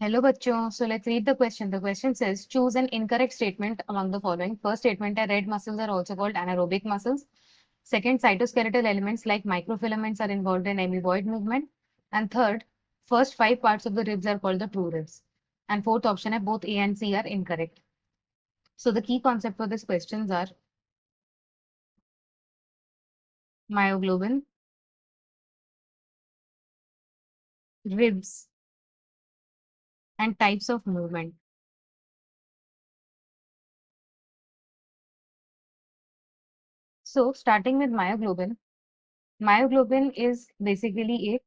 Hello बच्चों. So let's read the question. The question says choose an incorrect statement among the following. First statement है red muscles are also called anaerobic muscles. Second, cytoskeletal elements like microfilaments are involved in amoeboid movement. And third, first five parts of the ribs are called the true ribs. And fourth option है both A and C are incorrect. So the key concept for these questions are myoglobin, ribs, and types of movement. So starting with myoglobin. Myoglobin is basically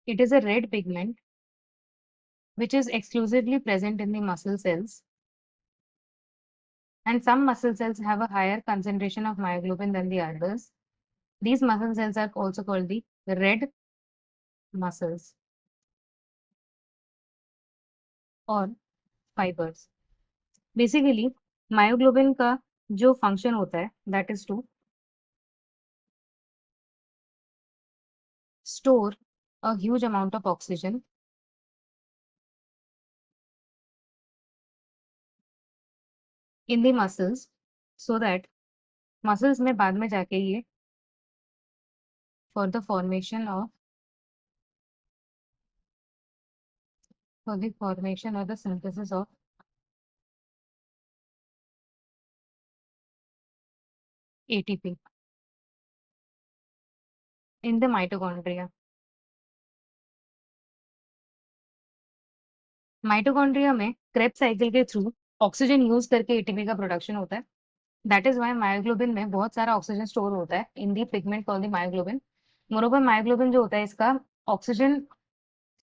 it is a red pigment which is exclusively present in the muscle cells. And some muscle cells have a higher concentration of myoglobin than the others. These muscle cells are also called the red muscles or fibers. Basically, myoglobin का जो function होता है, that is to store a huge amount of oxygen in the muscles so that muscles में बाद में जाके ये for the formation or the synthesis of ATP in the mitochondria. Mitochondria में क्रेब्स साइकिल के थ्रू ऑक्सीजन यूज करके ATP का production होता है. दैट इज व्हाई मायोग्लोबिन में बहुत सारा ऑक्सीजन स्टोर होता है in the pigment called the myoglobin. Moreover myoglobin जो होता है इसका ऑक्सीजन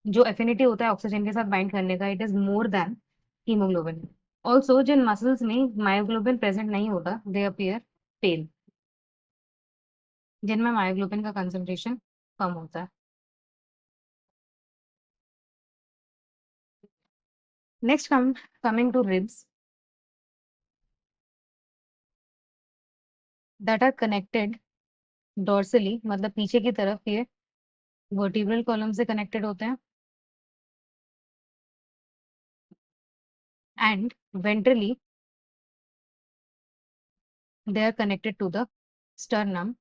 जो एफिनिटी होता है ऑक्सीजन के साथ बाइंड करने का it is more than hemoglobin. Also जिन मसल्स में मायोग्लोबिन प्रेजेंट नहीं होता दे अपीयर पेल, जिनमें मायोग्लोबिन का कंसंट्रेशन कम होता है. Next coming to ribs that are connected dorsally, मतलब पीछे की तरफ ये वर्टिब्रल कॉलम से कनेक्टेड होते हैं and ventrally they are connected to the sternum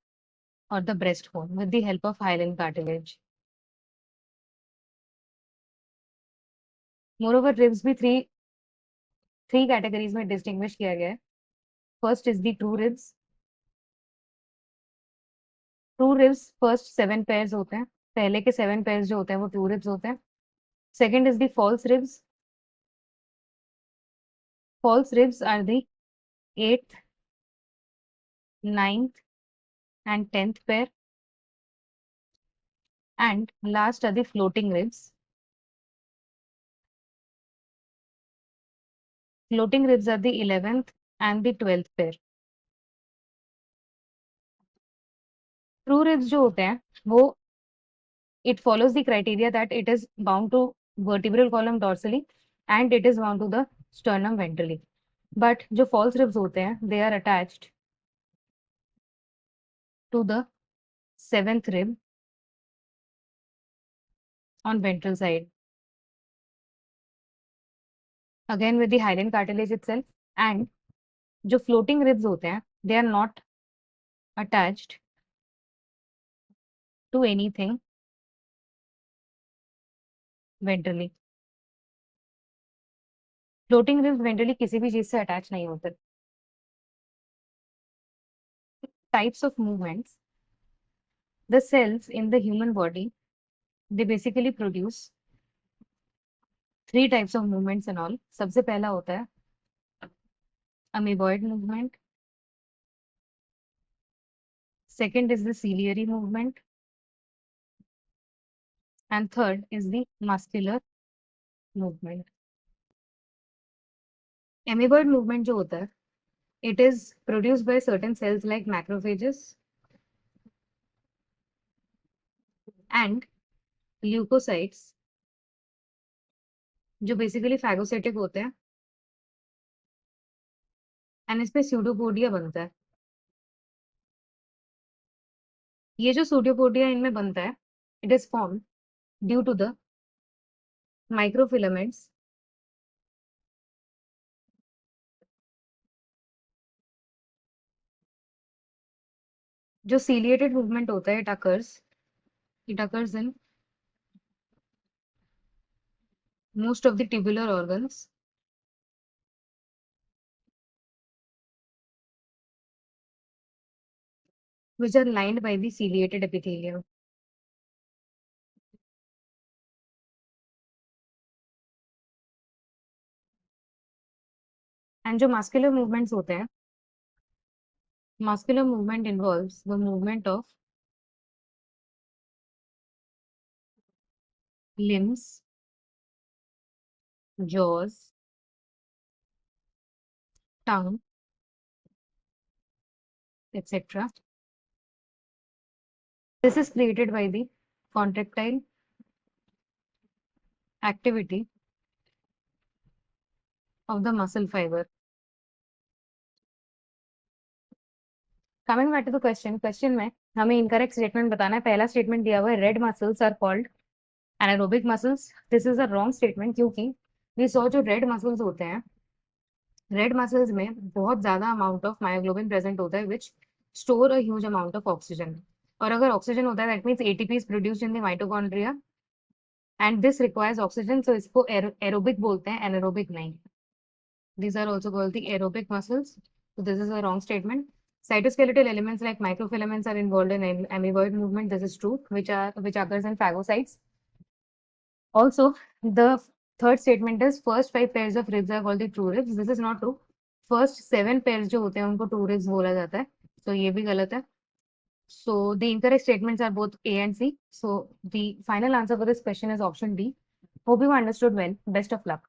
or the breastbone with the help of hyaline cartilage. Moreover, ribs भी three categories में distinguish किया गया है. First is the true ribs. True ribs first 7 pairs होते हैं. पहले के 7 pairs जो होते हैं वो true ribs होते हैं. Second is the false ribs. False ribs are the 8th, 9th and 10th pair. And last are the floating ribs. Floating ribs are the 11th and the 12th pair. True ribs जो होते हैं वो it follows the criteria that it is bound to vertebral column dorsally and it is bound to the sternum ventrally. But जो false ribs होते हैं they are attached to the 7th rib on ventral side, again with the hyaline cartilage itself. And जो floating ribs होते हैं they are not attached to anything ventrally. Floating ribs ventrally किसी भी चीज से attach नहीं होते. Types of movements. The cells in the human body they basically produce 3 types of movements and all. सबसे पहला होता है amoeboid movement. Second is the ciliary movement. And third is the muscular movement. Amoeboid movement जो होता है it is produced by certain cells like macrophages and leukocytes जो basically phagocytic होते हैं and इस पे pseudopodia बनता है. ये जो pseudopodia इनमें बनता है It is formed due to the microfilaments जो ciliated movement होता है, it occurs in most of the tubular organs which are lined by the ciliated epithelium. And जो muscular movements होते हैं, muscular movement involves the movement of limbs, jaws, tongue, etc. This is created by the contractile activity of the muscle fiber. Coming back to the question में हमें incorrect statement बताना है. पहला statement दिया हुआ है red muscles are called anaerobic muscles. This is a wrong statement क्योंकि we saw जो red muscles होते हैं, red muscles में बहुत ज्यादा amount of myoglobin present होता है which store a huge amount of oxygen. और अगर oxygen होता है that means ATP is produced in the mitochondria and this requires oxygen, so इसको aerobic बोलते हैं, anaerobic नहीं. These are also called the aerobic muscles. So this is a wrong statement. Cytoskeletal elements like microfilaments are involved in amoeboid movement. This is true, which occurs in phagocytes. Also, the third statement is first 5 pairs of ribs are called the true ribs. This is not true. First 7 pairs जो होते हैं उनको true ribs बोला जाता है. So ये भी गलत है. So the incorrect statements are both A and C. So the final answer for this question is option D. Hope you understood well. Best of luck.